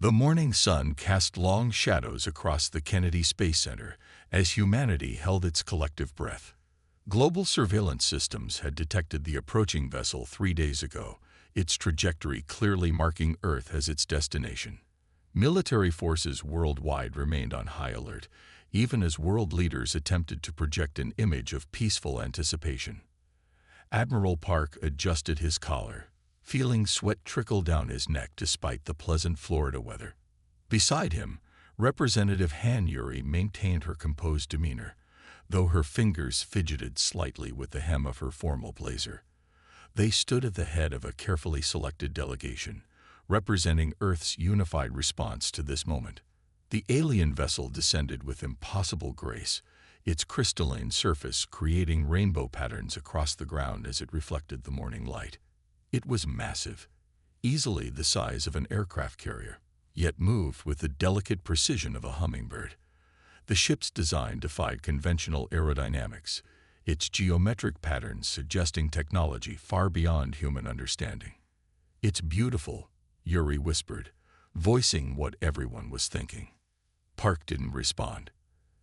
The morning sun cast long shadows across the Kennedy Space Center as humanity held its collective breath. Global surveillance systems had detected the approaching vessel 3 days ago, its trajectory clearly marking Earth as its destination. Military forces worldwide remained on high alert, even as world leaders attempted to project an image of peaceful anticipation. Admiral Park adjusted his collar, feeling sweat trickle down his neck despite the pleasant Florida weather. Beside him, Representative Han Yuri maintained her composed demeanor, though her fingers fidgeted slightly with the hem of her formal blazer. They stood at the head of a carefully selected delegation, representing Earth's unified response to this moment. The alien vessel descended with impossible grace, its crystalline surface creating rainbow patterns across the ground as it reflected the morning light. It was massive, easily the size of an aircraft carrier, yet moved with the delicate precision of a hummingbird. The ship's design defied conventional aerodynamics, its geometric patterns suggesting technology far beyond human understanding. "It's beautiful," Yuri whispered, voicing what everyone was thinking. Park didn't respond.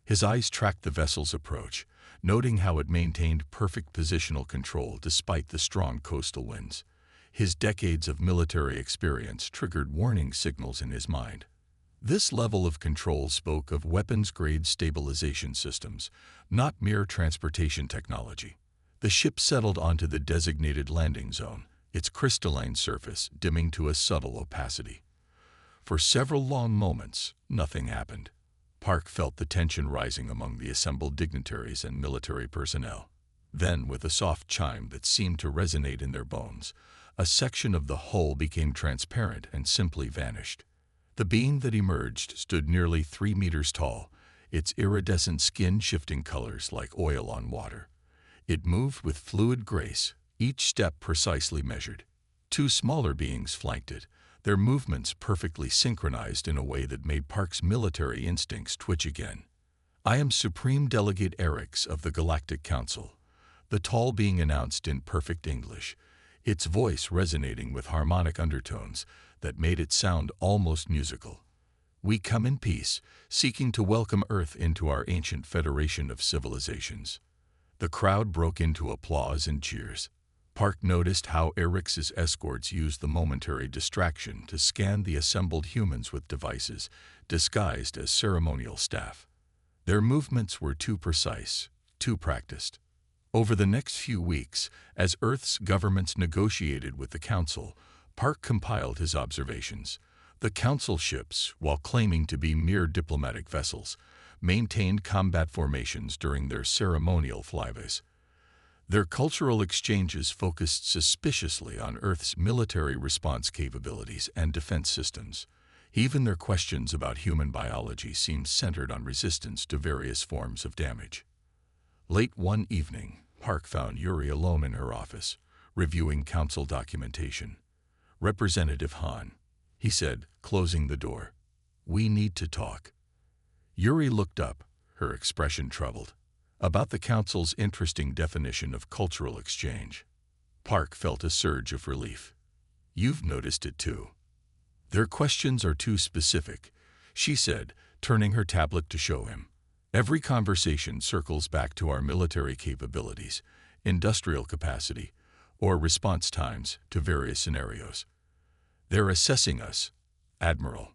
His eyes tracked the vessel's approach, noting how it maintained perfect positional control despite the strong coastal winds. His decades of military experience triggered warning signals in his mind. This level of control spoke of weapons-grade stabilization systems, not mere transportation technology. The ship settled onto the designated landing zone, its crystalline surface dimming to a subtle opacity. For several long moments, nothing happened. Park felt the tension rising among the assembled dignitaries and military personnel. Then, with a soft chime that seemed to resonate in their bones, a section of the hull became transparent and simply vanished. The being that emerged stood nearly 3 meters tall, its iridescent skin shifting colors like oil on water. It moved with fluid grace, each step precisely measured. 2 smaller beings flanked it, their movements perfectly synchronized in a way that made Park's military instincts twitch again. "I am Supreme Delegate Erix of the Galactic Council," the tall being announced in perfect English, its voice resonating with harmonic undertones that made it sound almost musical. "We come in peace, seeking to welcome Earth into our ancient federation of civilizations." The crowd broke into applause and cheers. Park noticed how Erix's escorts used the momentary distraction to scan the assembled humans with devices disguised as ceremonial staff. Their movements were too precise, too practiced. Over the next few weeks, as Earth's governments negotiated with the Council, Park compiled his observations. The Council ships, while claiming to be mere diplomatic vessels, maintained combat formations during their ceremonial flybys. Their cultural exchanges focused suspiciously on Earth's military response capabilities and defense systems. Even their questions about human biology seemed centered on resistance to various forms of damage. Late one evening, Park found Yuri alone in her office, reviewing Council documentation. "Representative Han," he said, closing the door. "We need to talk." Yuri looked up, her expression troubled. "About the Council's interesting definition of cultural exchange." Park felt a surge of relief. "You've noticed it too." "Their questions are too specific," she said, turning her tablet to show him. "Every conversation circles back to our military capabilities, industrial capacity, or response times to various scenarios. They're assessing us, Admiral."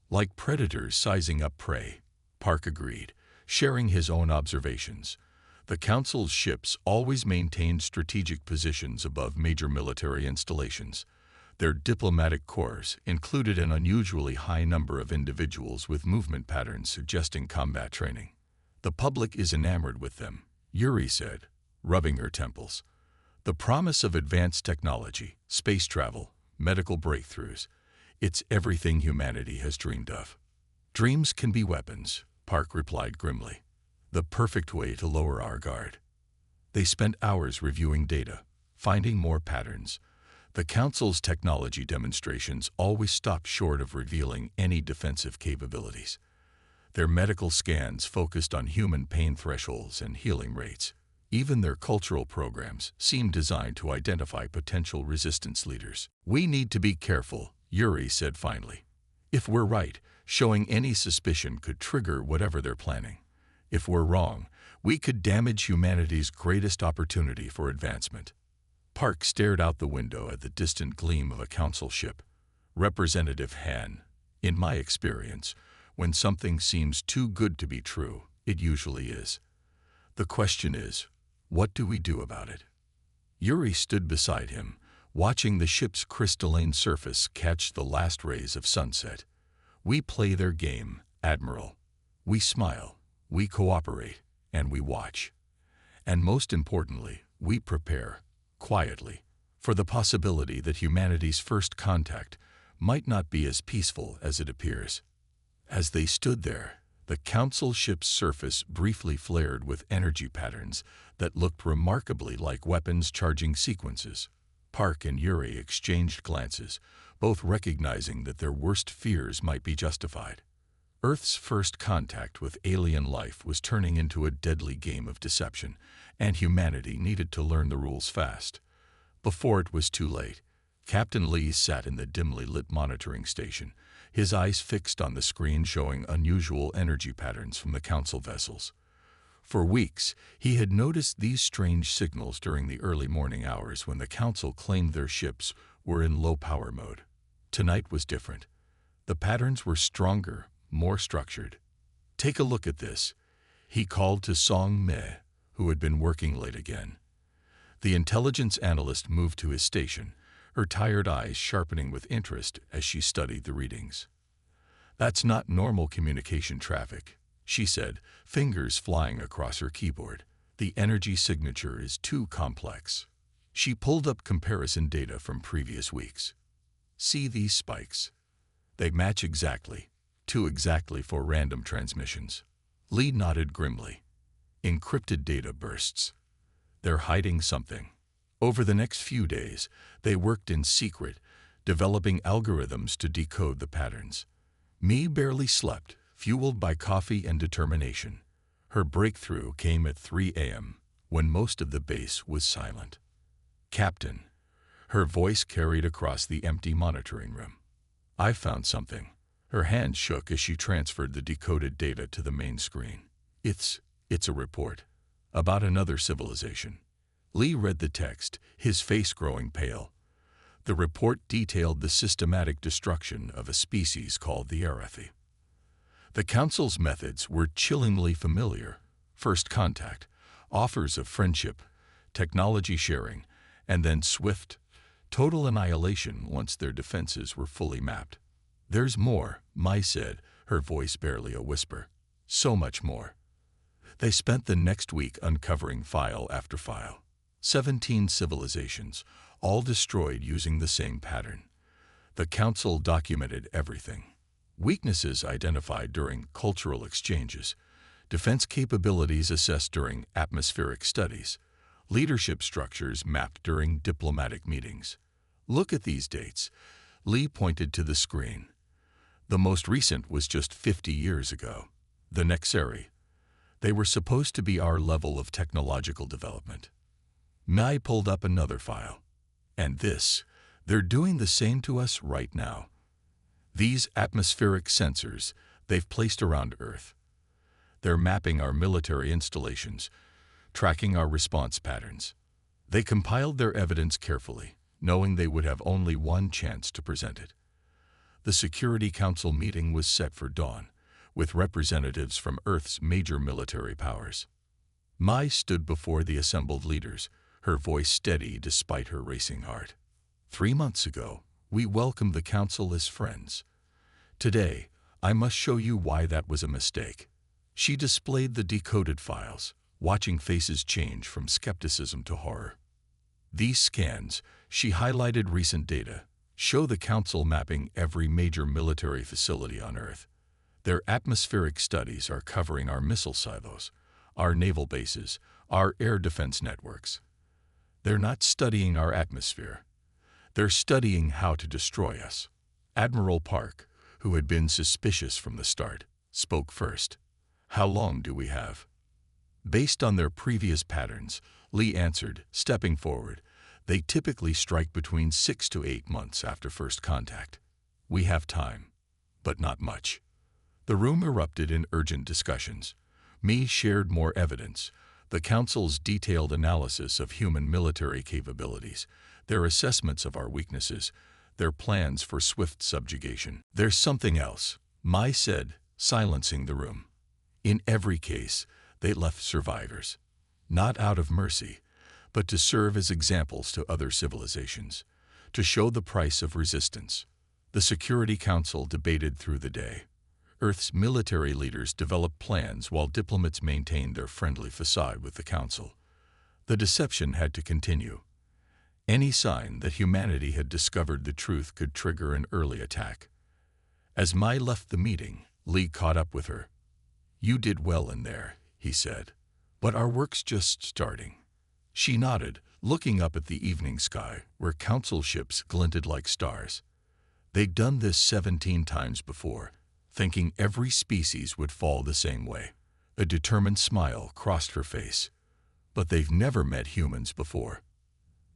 "Like predators sizing up prey," Park agreed, sharing his own observations. The Council's ships always maintained strategic positions above major military installations. Their diplomatic corps included an unusually high number of individuals with movement patterns suggesting combat training. "The public is enamored with them," Yuri said, rubbing her temples. "The promise of advanced technology, space travel, medical breakthroughs, it's everything humanity has dreamed of." "Dreams can be weapons," Park replied grimly. "The perfect way to lower our guard." They spent hours reviewing data, finding more patterns. The Council's technology demonstrations always stopped short of revealing any defensive capabilities. Their medical scans focused on human pain thresholds and healing rates. Even their cultural programs seemed designed to identify potential resistance leaders. "We need to be careful," Yuri said finally. If we're right, showing any suspicion could trigger whatever they're planning. If we're wrong, we could damage humanity's greatest opportunity for advancement. Park stared out the window at the distant gleam of a council ship. Representative Han, in my experience, when something seems too good to be true, it usually is. The question is, what do we do about it? Yuri stood beside him, watching the ship's crystalline surface catch the last rays of sunset. We play their game, Admiral. We smile, we cooperate, and we watch. And most importantly, we prepare, quietly, for the possibility that humanity's first contact might not be as peaceful as it appears. As they stood there, the council ship's surface briefly flared with energy patterns that looked remarkably like weapons charging sequences. Park and Yuri exchanged glances, both recognizing that their worst fears might be justified. Earth's first contact with alien life was turning into a deadly game of deception, and humanity needed to learn the rules fast. Before it was too late, Captain Lee sat in the dimly lit monitoring station, his eyes fixed on the screen showing unusual energy patterns from the council vessels. For weeks, he had noticed these strange signals during the early morning hours when the council claimed their ships were in low-power mode. Tonight was different. The patterns were stronger, more structured. "Take a look at this," he called to Song Me, who had been working late again. The intelligence analyst moved to his station, her tired eyes sharpening with interest as she studied the readings. "That's not normal communication traffic," she said, fingers flying across her keyboard. "The energy signature is too complex." She pulled up comparison data from previous weeks. "See these spikes? They match exactly, too exactly for random transmissions." Lee nodded grimly. "Encrypted data bursts. They're hiding something." Over the next few days, they worked in secret, developing algorithms to decode the patterns. Me barely slept, fueled by coffee and determination. Her breakthrough came at 3 a.m., when most of the base was silent. "Captain," her voice carried across the empty monitoring room. "I found something." Her hand shook as she transferred the decoded data to the main screen. It's a report about another civilization." Lee read the text, his face growing pale. The report detailed the systematic destruction of a species called the Arathi. The Council's methods were chillingly familiar: first contact, offers of friendship, technology sharing, and then swift, total annihilation once their defenses were fully mapped. "There's more," Mai said, her voice barely a whisper. "So much more." They spent the next week uncovering file after file. 17 civilizations, all destroyed using the same pattern. The Council documented everything. Weaknesses identified during cultural exchanges, defense capabilities assessed during atmospheric studies, leadership structures mapped during diplomatic meetings. "Look at these dates." Lee pointed to the screen. The most recent was just 50 years ago. The Nexeri. They were supposed to be our level of technological development. Mai pulled up another file. "And this, they're doing the same to us right now. These atmospheric sensors they've placed around Earth. They're mapping our military installations, tracking our response patterns." They compiled their evidence carefully, knowing they would have only one chance to present it. The Security Council meeting was set for dawn, with representatives from Earth's major military powers. Mai stood before the assembled leaders, her voice steady despite her racing heart. 3 months ago, we welcomed the Council as friends. Today, I must show you why that was a mistake." She displayed the decoded files, watching faces change from skepticism to horror. "These scans," she highlighted recent data, "show the Council mapping every major military facility on Earth. Their atmospheric studies are covering our missile silos, our naval bases, our air defense networks. They're not studying our atmosphere. They're studying how to destroy us." Admiral Park, who had been suspicious from the start, spoke first. "How long do we have?" "Based on their previous patterns," Lee answered, stepping forward, "they typically strike between 6 to 8 months after first contact. We have time." but not much. The room erupted in urgent discussions. Me shared more evidence, the Council's detailed analysis of human military capabilities, their assessments of our weaknesses, their plans for swift subjugation. There's something else, Mai said, silencing the room. In every case, they left survivors. Not out of mercy, but to serve as examples to other civilizations, to show the price of resistance. The Security Council debated through the day. Earth's military leaders developed plans while diplomats maintained their friendly facade with the Council. The deception had to continue. Any sign that humanity had discovered the truth could trigger an early attack. As Mai left the meeting, Lee caught up with her. "You did well in there," he said, "but our work's just starting." She nodded, looking up at the evening sky, where Council ships glinted like stars. They'd done this 17 times before, thinking every species would fall the same way. A determined smile crossed her face. But they've never met humans before.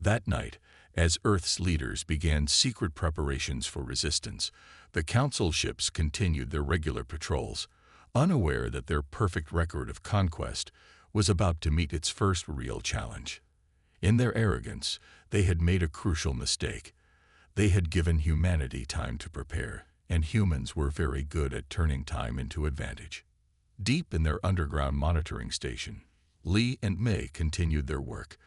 That night, as Earth's leaders began secret preparations for resistance, the Council ships continued their regular patrols, unaware that their perfect record of conquest was about to meet its first real challenge. In their arrogance, they had made a crucial mistake. They had given humanity time to prepare, and humans were very good at turning time into advantage. Deep in their underground monitoring station, Lee and May continued their work,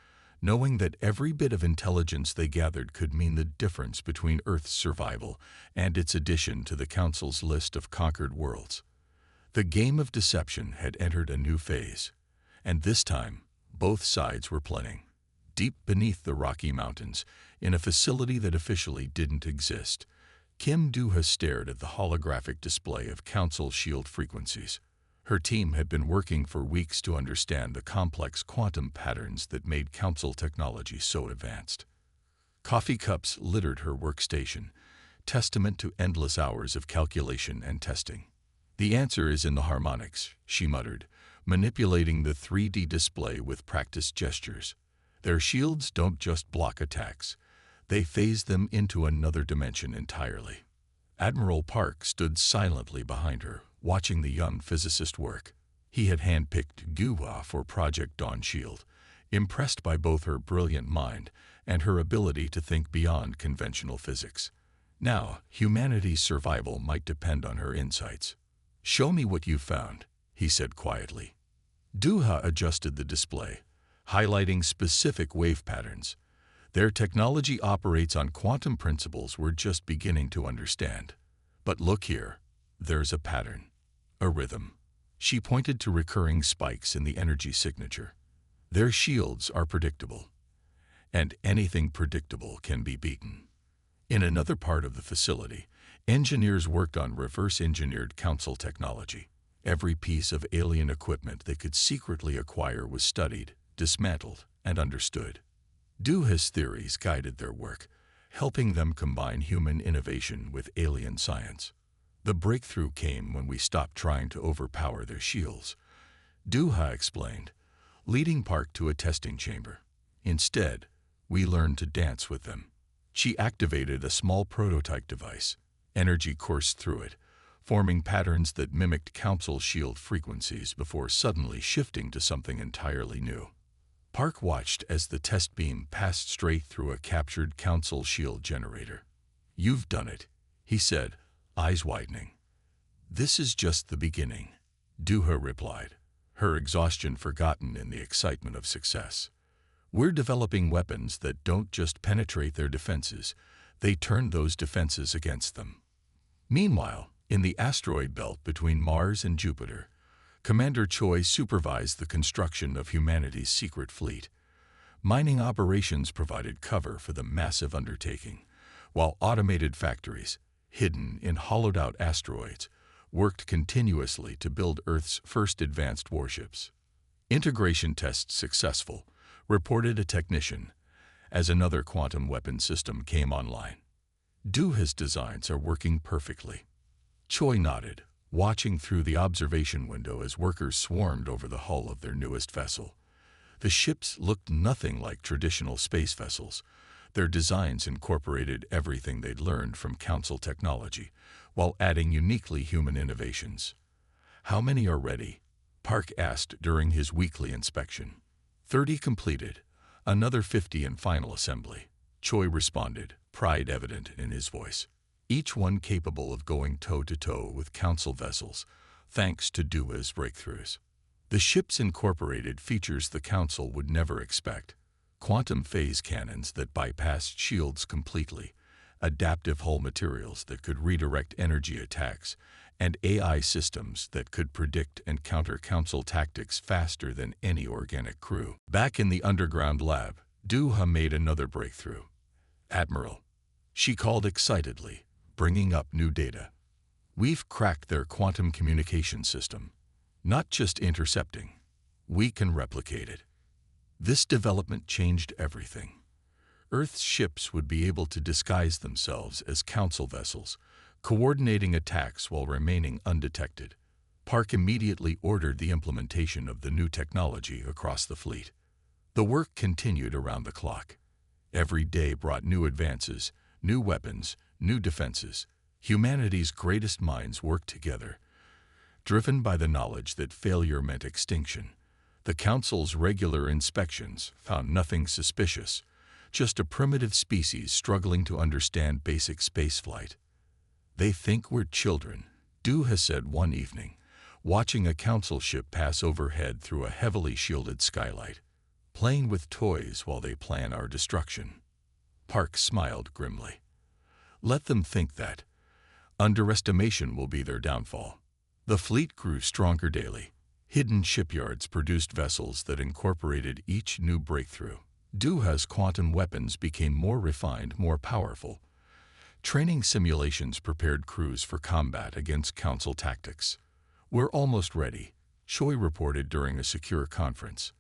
knowing that every bit of intelligence they gathered could mean the difference between Earth's survival and its addition to the Council's list of conquered worlds. The game of deception had entered a new phase, and this time, both sides were planning. Deep beneath the Rocky Mountains, in a facility that officially didn't exist, Kim Duha stared at the holographic display of Council shield frequencies. Her team had been working for weeks to understand the complex quantum patterns that made Council technology so advanced. Coffee cups littered her workstation, testament to endless hours of calculation and testing. "The answer is in the harmonics," she muttered, manipulating the 3D display with practiced gestures. "Their shields don't just block attacks. They phase them into another dimension entirely." Admiral Park stood silently behind her, watching the young physicist work. He had handpicked Guhua for Project Dawn Shield, impressed by both her brilliant mind and her ability to think beyond conventional physics. Now, humanity's survival might depend on her insights. "Show me what you found," he said quietly. Duha adjusted the display, highlighting specific wave patterns. Their technology operates on quantum principles we're just beginning to understand. "But look here, there's a pattern, a rhythm." She pointed to recurring spikes in the energy signature. "Their shields are predictable, and anything predictable can be beaten." In another part of the facility, engineers worked on reverse-engineered Council technology. Every piece of alien equipment they could secretly acquire was studied, dismantled, and understood. Duha's theories guided their work, helping them combine human innovation with alien science. "The breakthrough came when we stopped trying to overpower their shields," Duha explained, leading Park to a testing chamber. "Instead, we learned to dance with them." She activated a small prototype device. Energy coursed through it, forming patterns that mimicked Council shield frequencies before suddenly shifting to something entirely new. Park watched as the test beam passed straight through a captured Council shield generator. "You've done it," he said, eyes widening. "This is just the beginning," Duha replied, her exhaustion forgotten in the excitement of success. "We're developing weapons that don't just penetrate their defenses, they turn those defenses against them." Meanwhile, in the asteroid belt between Mars and Jupiter, Commander Choi supervised the construction of humanity's secret fleet. Mining operations provided cover for the massive undertaking, while automated factories, hidden in hollowed-out asteroids, worked continuously to build Earth's first advanced warships. "Integration tests successful," reported a technician, as another quantum weapon system came online. "Duha's designs are working perfectly." Choi nodded, watching through the observation window as workers swarmed over the hull of their newest vessel. The ships looked nothing like traditional space vessels. Their designs incorporated everything they'd learned from Council technology, while adding uniquely human innovations. "How many are ready?" Park asked during his weekly inspection. 30 completed, another 50 in final assembly," Choi responded, pride evident in his voice. "Each one capable of going toe-to-toe with Council vessels, thanks to Dua's breakthroughs. The ship's incorporated features the Council would never expect: quantum phase cannons that bypassed shields completely, adaptive hull materials that could redirect energy attacks, and AI systems that could predict and counter Council tactics faster than any organic crew." Back in the underground lab, Duha made another breakthrough. "Admiral," she called excitedly, bringing up new data. "We've cracked their quantum communication system. Not just intercepting, we can replicate it." This development changed everything. Earth's ships would be able to disguise themselves as Council vessels, coordinating attacks while remaining undetected. Park immediately ordered the implementation of the new technology across the fleet. The work continued around the clock. Every day brought new advances, new weapons, new defenses. Humanity's greatest minds worked together, driven by the knowledge that failure meant extinction. The Council's regular inspections found nothing suspicious, just a primitive species struggling to understand basic spaceflight. "They think we're children," Duha said one evening, watching a Council ship pass overhead through a heavily shielded skylight. "Playing with toys while they plan our destruction." Park smiled grimly. "Let them think that. Underestimation will be their downfall." The fleet grew stronger daily. Hidden shipyards produced vessels that incorporated each new breakthrough. Duha's quantum weapons became more refined, more powerful. Training simulations prepared crews for combat against Council tactics. "We're almost ready," Choi reported during a secure conference.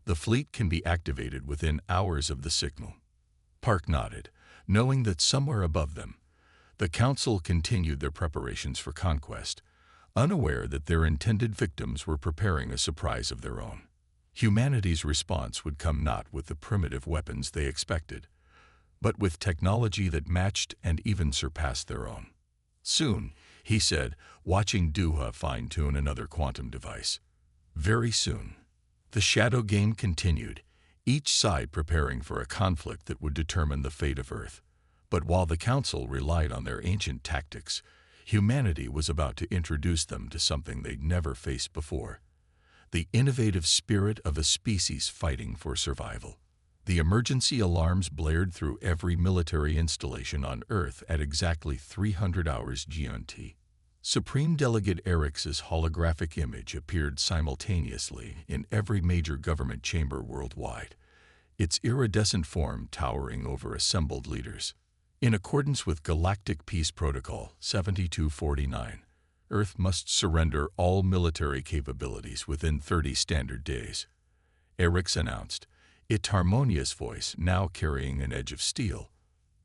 "The fleet can be activated within hours of the signal." Park nodded, knowing that somewhere above them, the Council continued their preparations for conquest, unaware that their intended victims were preparing a surprise of their own. Humanity's response would come not with the primitive weapons they expected, but with technology that matched and even surpassed their own. "Soon," he said, watching Duha fine-tune another quantum device. "Very soon." The shadow game continued, each side preparing for a conflict that would determine the fate of Earth. But while the Council relied on their ancient tactics, humanity was about to introduce them to something they'd never faced before: the innovative spirit of a species fighting for survival. The emergency alarms blared through every military installation on Earth at exactly 300 hours GMT. Supreme Delegate Eric's holographic image appeared simultaneously in every major government chamber worldwide, its iridescent form towering over assembled leaders. In accordance with Galactic Peace Protocol 7249, Earth must surrender all military capabilities within 30 standard days, Eric's announced, its harmonious voice now carrying an edge of steel.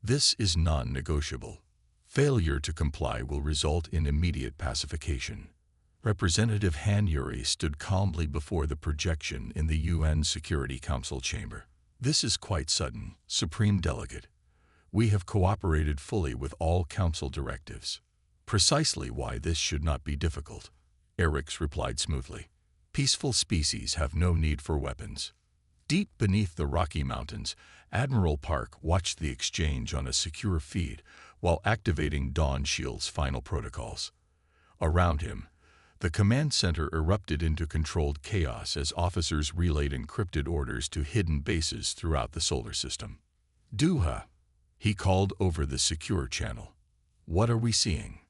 "This is non-negotiable. Failure to comply will result in immediate pacification." Representative Han Yuri stood calmly before the projection in the UN Security Council chamber. "This is quite sudden, Supreme Delegate. We have cooperated fully with all Council directives." "Precisely why this should not be difficult," Eric's replied smoothly. "Peaceful species have no need for weapons." Deep beneath the Rocky Mountains, Admiral Park watched the exchange on a secure feed while activating Dawn Shield's final protocols. Around him, the command center erupted into controlled chaos as officers relayed encrypted orders to hidden bases throughout the solar system. "Duha," he called over the secure channel. "What are we seeing?"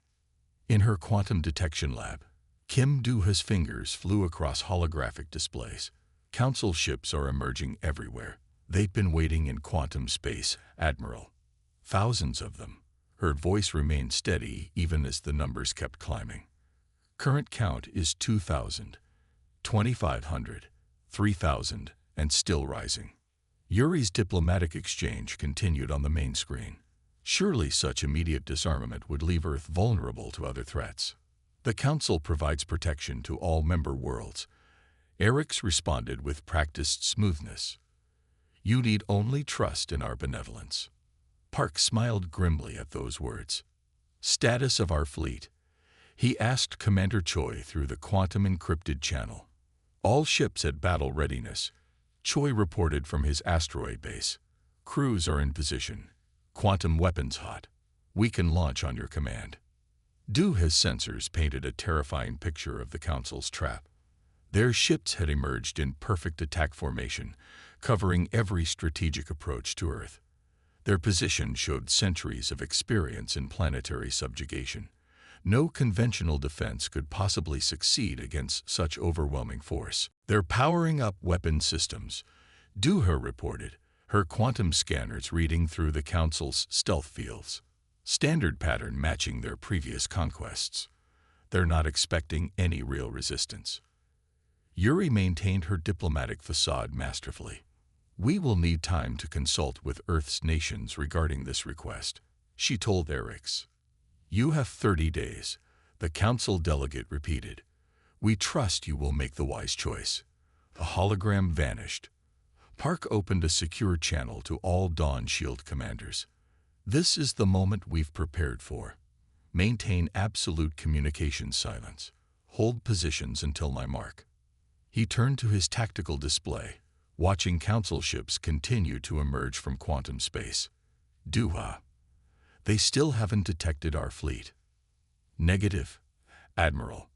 In her quantum detection lab, Kim Duha's fingers flew across holographic displays. "Council ships are emerging everywhere. They've been waiting in quantum space, Admiral. Thousands of them." Her voice remained steady even as the numbers kept climbing. "Current count is 2,000, 2,500, 3,000, and still rising." Yuri's diplomatic exchange continued on the main screen. Surely such immediate disarmament would leave Earth vulnerable to other threats. "The Council provides protection to all member worlds," Eric's responded with practiced smoothness. "You need only trust in our benevolence." Park smiled grimly at those words. Status of our fleet. He asked Commander Choi through the quantum-encrypted channel. All ships at battle readiness. Choi reported from his asteroid base. Crews are in position. Quantum weapons hot. We can launch on your command. Duha's sensors painted a terrifying picture of the Council's trap. Their ships had emerged in perfect attack formation, covering every strategic approach to Earth. Their position showed centuries of experience in planetary subjugation. No conventional defense could possibly succeed against such overwhelming force. They're powering up weapon systems, Duha reported, her quantum scanners reading through the Council's stealth fields. Standard pattern matching their previous conquests. They're not expecting any real resistance. Yuri maintained her diplomatic facade masterfully. We will need time to consult with Earth's nations regarding this request, she told Erix. You have 30 days, the Council delegate repeated. We trust you will make the wise choice. The hologram vanished. Park opened a secure channel to all Dawn Shield commanders. This is the moment we've prepared for. Maintain absolute communication silence. Hold positions until my mark. He turned to his tactical display, watching Council ships continue to emerge from quantum space. Duha. They still haven't detected our fleet. Negative, Admiral.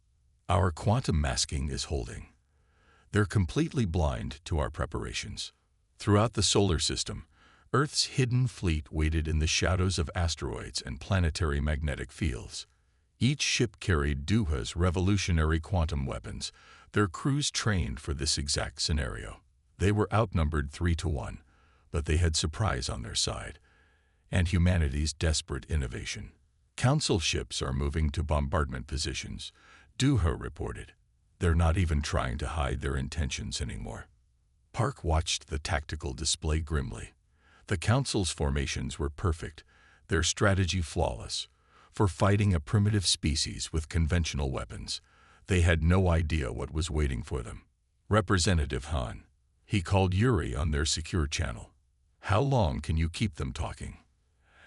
Our quantum masking is holding. They're completely blind to our preparations. Throughout the solar system, Earth's hidden fleet waited in the shadows of asteroids and planetary magnetic fields. Each ship carried Duha's revolutionary quantum weapons, their crews trained for this exact scenario. They were outnumbered 3-1, but they had surprise on their side, and humanity's desperate innovation. Council ships are moving to bombardment positions, Duha reported. They're not even trying to hide their intentions anymore. Park watched the tactical display grimly. The Council's formations were perfect, their strategy flawless. For fighting a primitive species with conventional weapons, they had no idea what was waiting for them. Representative Han. He called Yuri on their secure channel. How long can you keep them talking?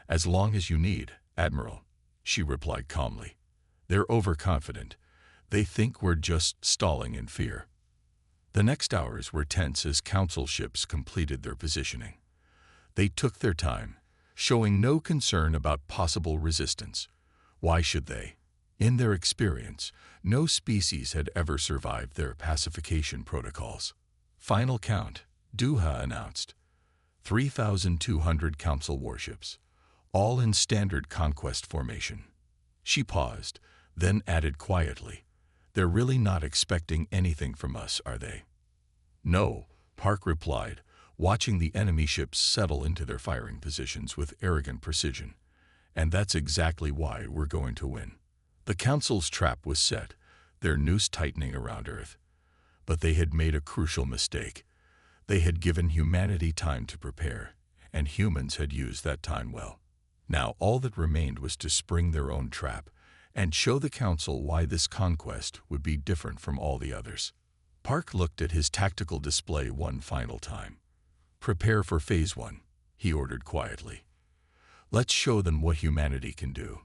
As long as you need, Admiral, she replied calmly. They're overconfident. They think we're just stalling in fear. The next hours were tense as Council ships completed their positioning. They took their time, showing no concern about possible resistance. Why should they? In their experience, no species had ever survived their pacification protocols. Final count, Duha announced. 3,200 Council warships, all in standard conquest formation. She paused, then added quietly, They're really not expecting anything from us, are they? No, Park replied, watching the enemy ships settle into their firing positions with arrogant precision. And that's exactly why we're going to win. The Council's trap was set, their noose tightening around Earth. But they had made a crucial mistake. They had given humanity time to prepare, and humans had used that time well. Now all that remained was to spring their own trap and show the Council why this conquest would be different from all the others. Park looked at his tactical display one final time. Prepare for Phase 1, he ordered quietly. Let's show them what humanity can do.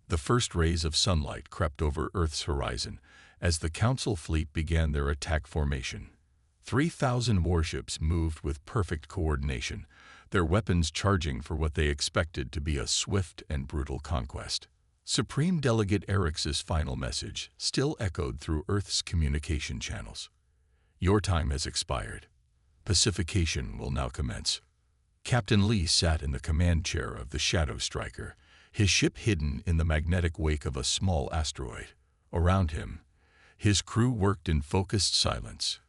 The first rays of sunlight crept over Earth's horizon as the Council fleet began their attack formation. 3,000 warships moved with perfect coordination, their weapons charging for what they expected to be a swift and brutal conquest. Supreme Delegate Erix's final message still echoed through Earth's communication channels. Your time has expired. Pacification will now commence. Captain Lee sat in the command chair of the Shadow Striker, his ship hidden in the magnetic wake of a small asteroid. Around him, his crew worked in focused silence,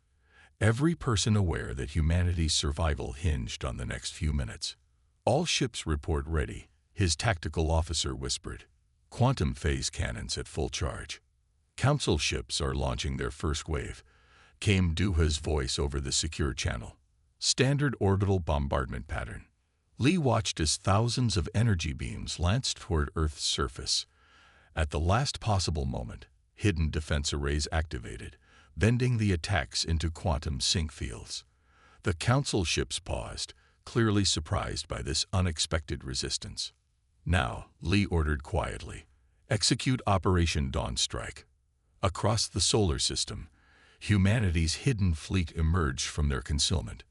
every person aware that humanity's survival hinged on the next few minutes. All ships report ready, his tactical officer whispered. Quantum phase cannons at full charge. Council ships are launching their first wave, came Duha's voice over the secure channel. Standard orbital bombardment pattern. Lee watched as thousands of energy beams lanced toward Earth's surface. At the last possible moment, hidden defense arrays activated, bending the attacks into quantum sync fields. The Council ships paused, clearly surprised by this unexpected resistance. "Now," Lee ordered quietly, "execute Operation Dawn Strike." Across the solar system, humanity's hidden fleet emerged from their concealment.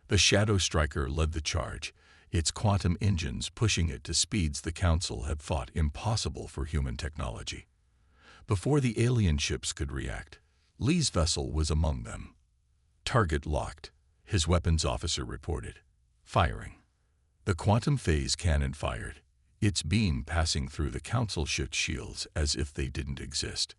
The Shadow Striker led the charge, its quantum engines pushing it to speeds the Council had thought impossible for human technology. Before the alien ships could react, Lee's vessel was among them. "Target locked," his weapons officer reported. "Firing." The quantum phase cannon fired, its beam passing through the Council ship's shields as if they didn't exist.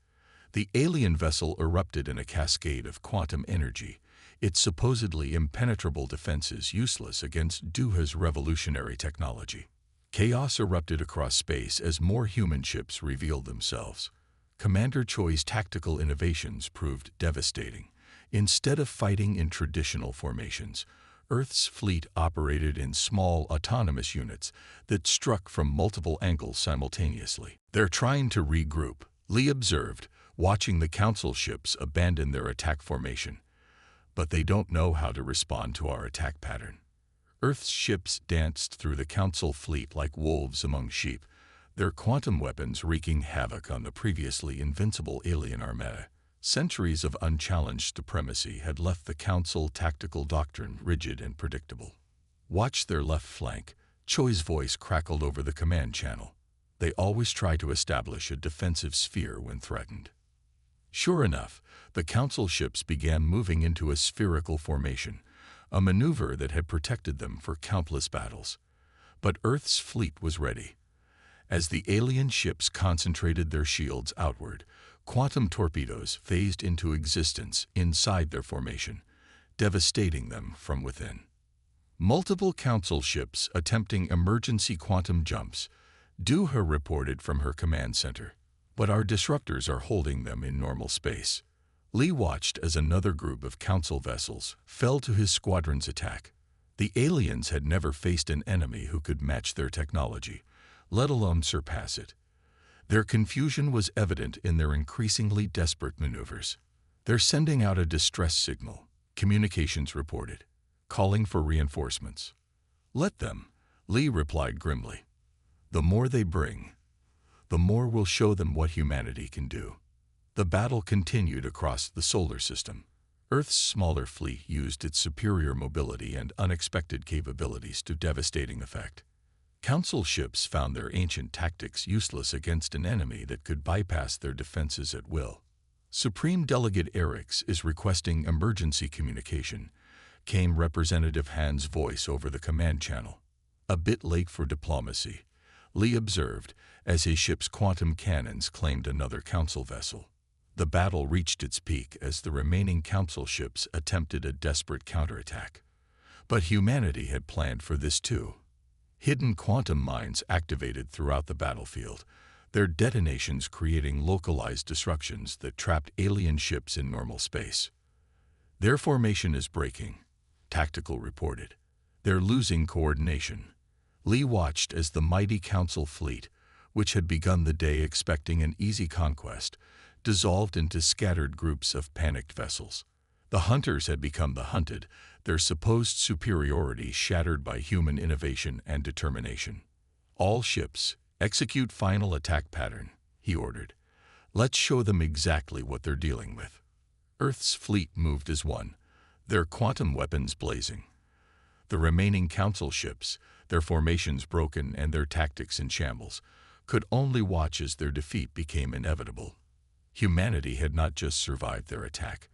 The alien vessel erupted in a cascade of quantum energy, its supposedly impenetrable defenses useless against Duha's revolutionary technology. Chaos erupted across space as more human ships revealed themselves. Commander Choi's tactical innovations proved devastating. Instead of fighting in traditional formations, Earth's fleet operated in small, autonomous units that struck from multiple angles simultaneously. "They're trying to regroup," Lee observed, watching the Council ships abandon their attack formation. "But they don't know how to respond to our attack pattern." Earth's ships danced through the Council fleet like wolves among sheep, their quantum weapons wreaking havoc on the previously invincible alien armada. Centuries of unchallenged supremacy had left the Council tactical doctrine rigid and predictable. "Watch their left flank," Choi's voice crackled over the command channel. "They always try to establish a defensive sphere when threatened." Sure enough, the Council ships began moving into a spherical formation, a maneuver that had protected them for countless battles. But Earth's fleet was ready. As the alien ships concentrated their shields outward, quantum torpedoes phased into existence inside their formation, devastating them from within. Multiple Council ships attempting emergency quantum jumps, Duha reported from her command center. "But our disruptors are holding them in normal space." Lee watched as another group of Council vessels fell to his squadron's attack. The aliens had never faced an enemy who could match their technology, let alone surpass it. Their confusion was evident in their increasingly desperate maneuvers. "They're sending out a distress signal," communications reported, "calling for reinforcements." "Let them," Lee replied grimly. "The more they bring, the more we'll show them what humanity can do." The battle continued across the solar system. Earth's smaller fleet used its superior mobility and unexpected capabilities to devastating effect. Council ships found their ancient tactics useless against an enemy that could bypass their defenses at will. "Supreme Delegate Erix is requesting emergency communication," came Representative Han's voice over the command channel. "A bit late for diplomacy," Lee observed as his ship's quantum cannons claimed another Council vessel. The battle reached its peak as the remaining Council ships attempted a desperate counterattack. But humanity had planned for this too. Hidden quantum mines activated throughout the battlefield, their detonations creating localized disruptions that trapped alien ships in normal space. "Their formation is breaking," Tactical reported. "They're losing coordination." Lee watched as the mighty Council fleet, which had begun the day expecting an easy conquest, dissolved into scattered groups of panicked vessels. The hunters had become the hunted, their supposed superiority shattered by human innovation and determination. "All ships, execute final attack pattern," he ordered. "Let's show them exactly what they're dealing with." Earth's fleet moved as one, their quantum weapons blazing. The remaining Council ships, their formations broken and their tactics in shambles, could only watch as their defeat became inevitable. Humanity had not just survived their attack.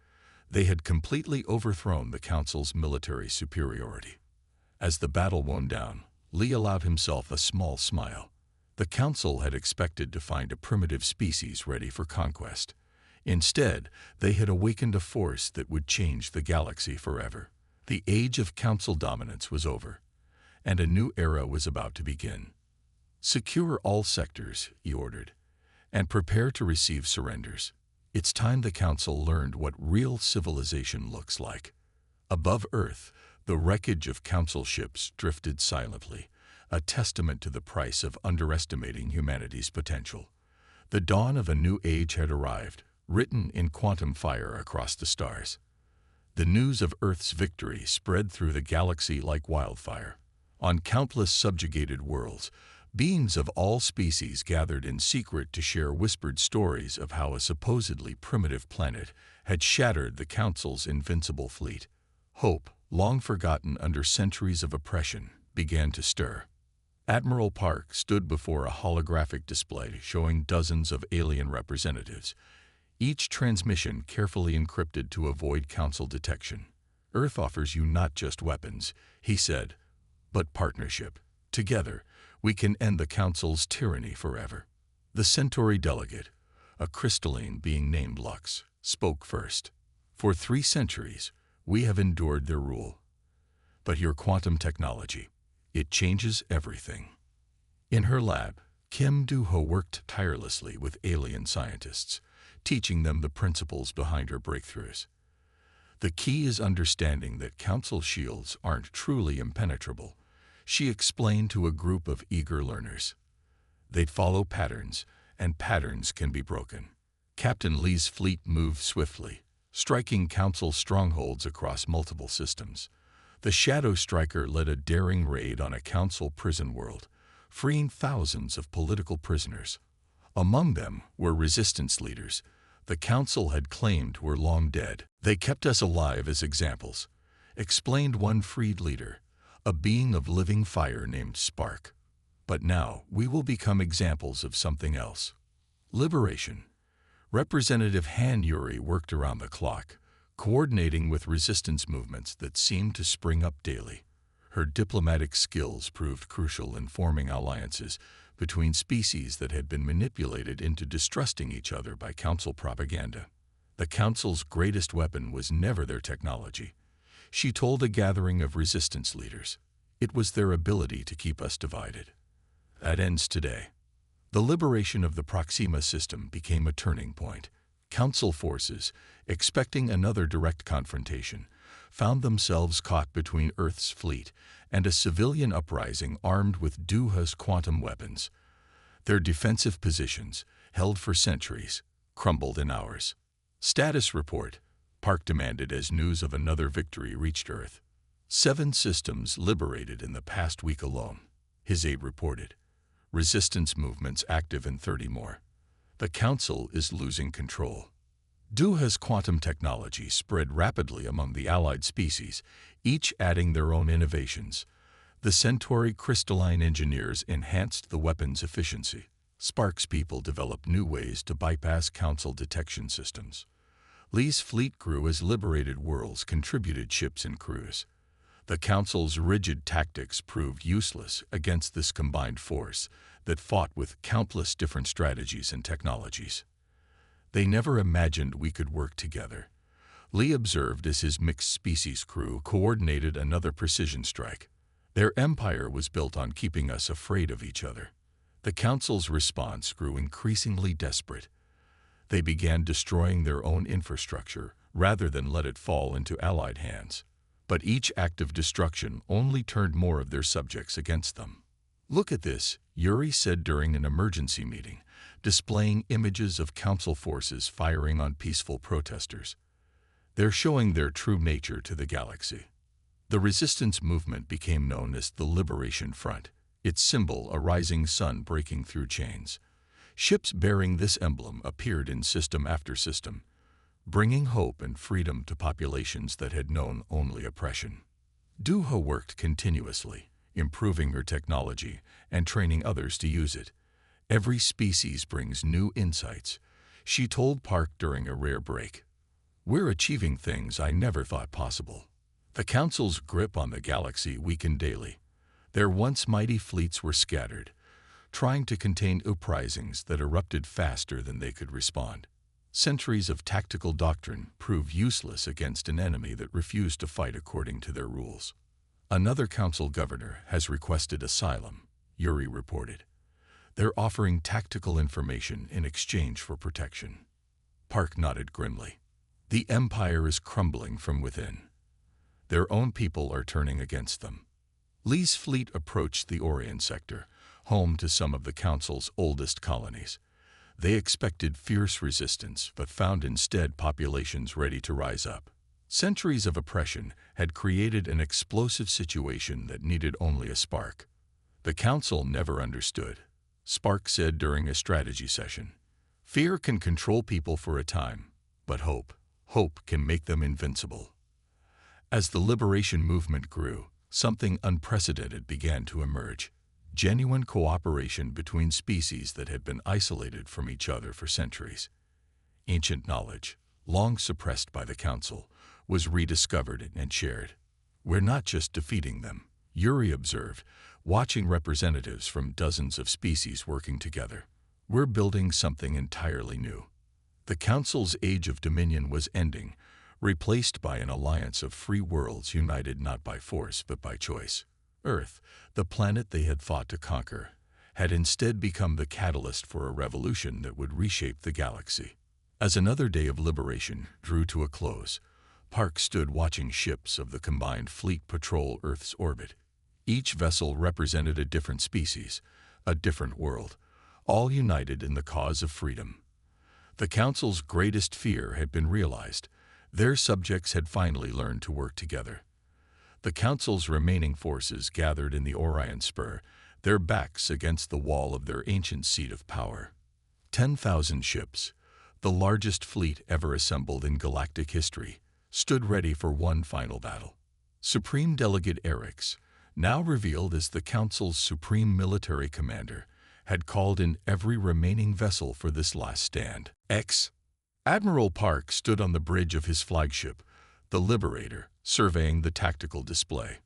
They had completely overthrown the Council's military superiority. As the battle wound down, Lee allowed himself a small smile. The Council had expected to find a primitive species ready for conquest. Instead, they had awakened a force that would change the galaxy forever. The age of Council dominance was over, and a new era was about to begin. "Secure all sectors," he ordered, "and prepare to receive surrenders." It's time the Council learned what real civilization looks like. Above Earth, the wreckage of Council ships drifted silently, a testament to the price of underestimating humanity's potential. The dawn of a new age had arrived, written in quantum fire across the stars. The news of Earth's victory spread through the galaxy like wildfire. On countless subjugated worlds, Beings of all species gathered in secret to share whispered stories of how a supposedly primitive planet had shattered the Council's invincible fleet. Hope, long forgotten under centuries of oppression, began to stir. Admiral Park stood before a holographic display showing dozens of alien representatives, each transmission carefully encrypted to avoid Council detection. "Earth offers you not just weapons," he said, "but partnership. Together, we can end the Council's tyranny forever." The Centauri delegate, a crystalline being named Lux, spoke first. "For 3 centuries, we have endured their rule. But your quantum technology, it changes everything." In her lab, Kim Do-ho worked tirelessly with alien scientists, teaching them the principles behind her breakthroughs. "The key is understanding that Council shields aren't truly impenetrable," she explained to a group of eager learners. "They'd follow patterns, and patterns can be broken." Captain Lee's fleet moved swiftly, striking Council strongholds across multiple systems. The Shadow Striker led a daring raid on a Council prison world, freeing thousands of political prisoners. Among them were resistance leaders the Council had claimed were long dead. "They kept us alive as examples," explained one freed leader, a being of living fire named Spark. "But now we will become examples of something else. Liberation." Representative Han Yuri worked around the clock, coordinating with resistance movements that seemed to spring up daily. Her diplomatic skills proved crucial in forming alliances between species that had been manipulated into distrusting each other by Council propaganda. The Council's greatest weapon was never their technology, she told a gathering of resistance leaders. It was their ability to keep us divided. That ends today. The liberation of the Proxima system became a turning point. Council forces, expecting another direct confrontation, found themselves caught between Earth's fleet and a civilian uprising armed with Do-ho's quantum weapons. Their defensive positions, held for centuries, crumbled in hours. "Status report," Park demanded as news of another victory reached Earth. 7 systems liberated in the past week alone, his aide reported. Resistance movements active in 30 more. The Council is losing control. Do-ho's quantum technology spread rapidly among the allied species, each adding their own innovations. The Centauri crystalline engineers enhanced the weapon's efficiency. Spark's people developed new ways to bypass Council detection systems. Lee's fleet grew as liberated worlds contributed ships and crews. The Council's rigid tactics proved useless against this combined force that fought with countless different strategies and technologies. "They never imagined we could work together," Lee observed as his mixed-species crew coordinated another precision strike. "Their empire was built on keeping us afraid of each other." The Council's response grew increasingly desperate. They began destroying their own infrastructure rather than let it fall into Allied hands. But each act of destruction only turned more of their subjects against them. "Look at this," Yuri said during an emergency meeting, displaying images of Council forces firing on peaceful protesters. "They're showing their true nature to the galaxy." The resistance movement became known as the Liberation Front, its symbol a rising sun breaking through chains. Ships bearing this emblem appeared in system after system, bringing hope and freedom to populations that had known only oppression. Do-ho worked continuously, improving her technology and training others to use it. "Every species brings new insights," she told Park during a rare break. "We're achieving things I never thought possible." The Council's grip on the galaxy weakened daily. Their once mighty fleets were scattered, trying to contain uprisings that erupted faster than they could respond. Centuries of tactical doctrine proved useless against an enemy that refused to fight according to their rules. "Another Council governor has requested asylum," Yuri reported. "They're offering tactical information in exchange for protection." Park nodded grimly. "The Empire is crumbling from within. Their own people are turning against them." Lee's fleet approached the Orion sector, home to some of the Council's oldest colonies. They expected fierce resistance, but found instead populations ready to rise up. Centuries of oppression had created an explosive situation that needed only a spark. The Council never understood, Spark said during a strategy session. Fear can control people for a time, but hope can make them invincible. As the liberation movement grew, something unprecedented began to emerge. Genuine cooperation between species that had been isolated from each other for centuries. Ancient knowledge, long suppressed by the Council, was rediscovered and shared. We're not just defeating them, Yuri observed, watching representatives from dozens of species working together. We're building something entirely new. The Council's age of dominion was ending, replaced by an alliance of free worlds united not by force but by choice. Earth, the planet they had fought to conquer, had instead become the catalyst for a revolution that would reshape the galaxy. As another day of liberation drew to a close, Park stood watching ships of the combined fleet patrol Earth's orbit. Each vessel represented a different species, a different world, all united in the cause of freedom. The Council's greatest fear had been realized. Their subjects had finally learned to work together. The Council's remaining forces gathered in the Orion Spur, their backs against the wall of their ancient seat of power. 10,000 ships, the largest fleet ever assembled in galactic history, stood ready for one final battle. Supreme Delegate Erix, now revealed as the Council's supreme military commander, had called in every remaining vessel for this last stand. Admiral Park stood on the bridge of his flagship, the Liberator, surveying the tactical display.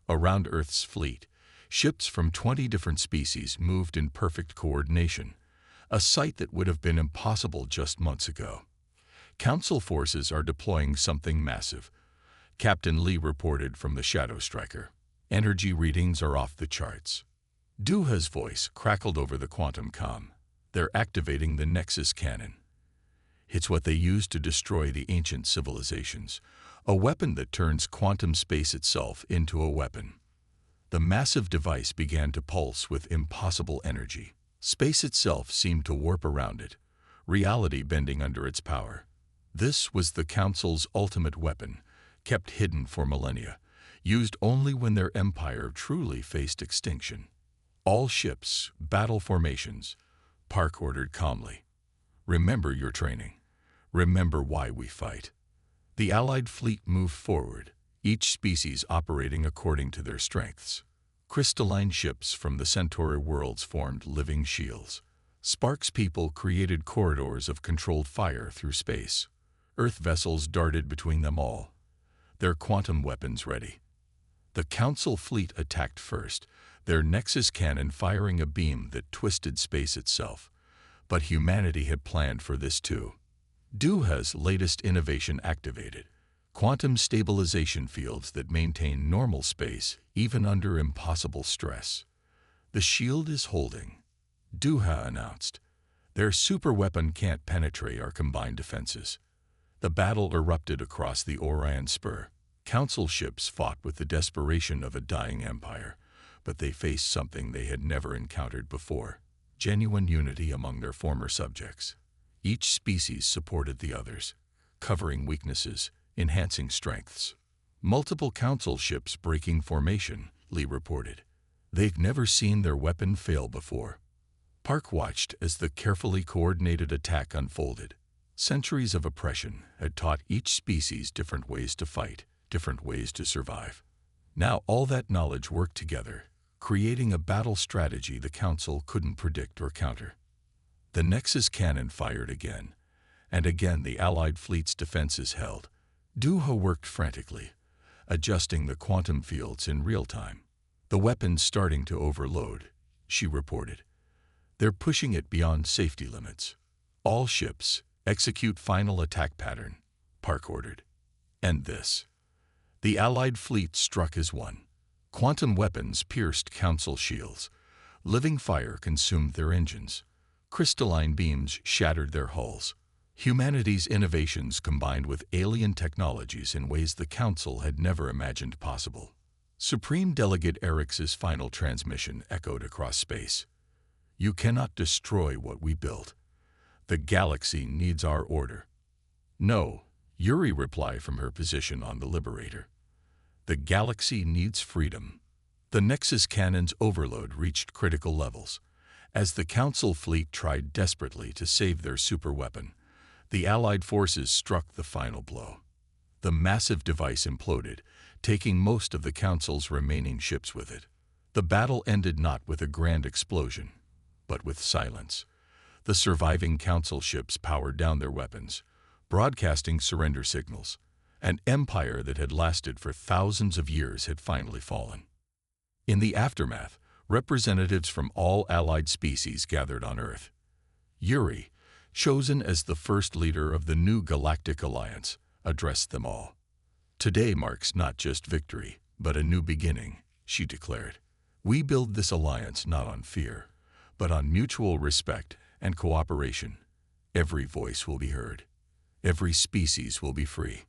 Around Earth's fleet, ships from 20 different species moved in perfect coordination, a sight that would have been impossible just months ago. Council forces are deploying something massive, Captain Lee reported from the Shadow Striker. Energy readings are off the charts. Duha's voice crackled over the quantum comm. They're activating the Nexus cannon. It's what they used to destroy the ancient civilizations, a weapon that turns quantum space itself into a weapon. The massive device began to pulse with impossible energy. Space itself seemed to warp around it, reality bending under its power. This was the Council's ultimate weapon, kept hidden for millennia, used only when their empire truly faced extinction. All ships, battle formations, Park ordered calmly. Remember your training. Remember why we fight. The Allied fleet moved forward, each species operating according to their strengths. Crystalline ships from the Centauri worlds formed living shields. Spark's people created corridors of controlled fire through space. Earth vessels darted between them all, their quantum weapons ready. The Council fleet attacked first, their Nexus cannon firing a beam that twisted space itself. But humanity had planned for this too. Duha's latest innovation activated quantum stabilization fields that maintain normal space even under impossible stress. The shield is holding, Duha announced. Their superweapon can't penetrate our combined defenses. The battle erupted across the Orion Spur. Council ships fought with the desperation of a dying empire, but they faced something they had never encountered before: genuine unity among their former subjects. Each species supported the others, covering weaknesses, enhancing strengths. Multiple Council ships breaking formation, Lee reported. They'd never seen their weapon fail before. Park watched as the carefully coordinated attack unfolded. Centuries of oppression had taught each species different ways to fight, different ways to survive. Now all that knowledge worked together, creating a battle strategy the Council couldn't predict or counter. The Nexus cannon fired again, and again the Allied fleet's defenses held. Duha worked frantically, adjusting the quantum fields in real time. The weapon's starting to overload, she reported. They're pushing it beyond safety limits. All ships, execute final attack pattern, Park ordered. End this. The Allied fleet struck as one. Quantum weapons pierced Council shields. Living fire consumed their engines. Crystalline beams shattered their hulls. Humanity's innovations combined with alien technologies in ways the Council had never imagined possible. Supreme Delegate Erix's final transmission echoed across space. You cannot destroy what we built. The galaxy needs our order. No, Yuri replied from her position on the Liberator. The galaxy needs freedom. The Nexus cannon's overload reached critical levels. As the Council fleet tried desperately to save their superweapon, the Allied forces struck the final blow. The massive device imploded, taking most of the Council's remaining ships with it. The battle ended not with a grand explosion, but with silence. The surviving Council ships powered down their weapons, broadcasting surrender signals. An empire that had lasted for thousands of years had finally fallen. In the aftermath, representatives from all allied species gathered on Earth. Yuri, chosen as the first leader of the new Galactic Alliance, addressed them all. "Today marks not just victory, but a new beginning," she declared. "We build this alliance not on fear, but on mutual respect and cooperation. Every voice will be heard. Every species will be free."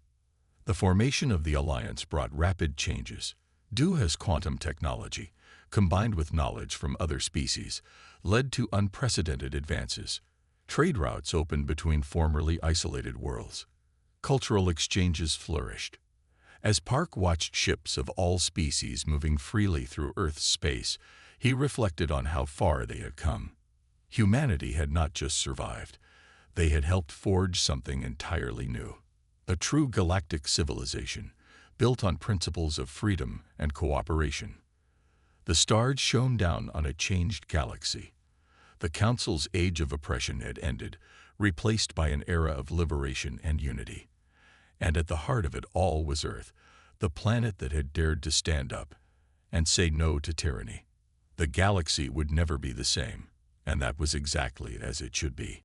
The formation of the alliance brought rapid changes. Duha's quantum technology, combined with knowledge from other species, led to unprecedented advances. Trade routes opened between formerly isolated worlds. Cultural exchanges flourished. As Park watched ships of all species moving freely through Earth's space, he reflected on how far they had come. Humanity had not just survived. They had helped forge something entirely new. A true galactic civilization, built on principles of freedom and cooperation. The stars shone down on a changed galaxy. The Council's age of oppression had ended, replaced by an era of liberation and unity. And at the heart of it all was Earth, the planet that had dared to stand up and say no to tyranny. The galaxy would never be the same, and that was exactly as it should be.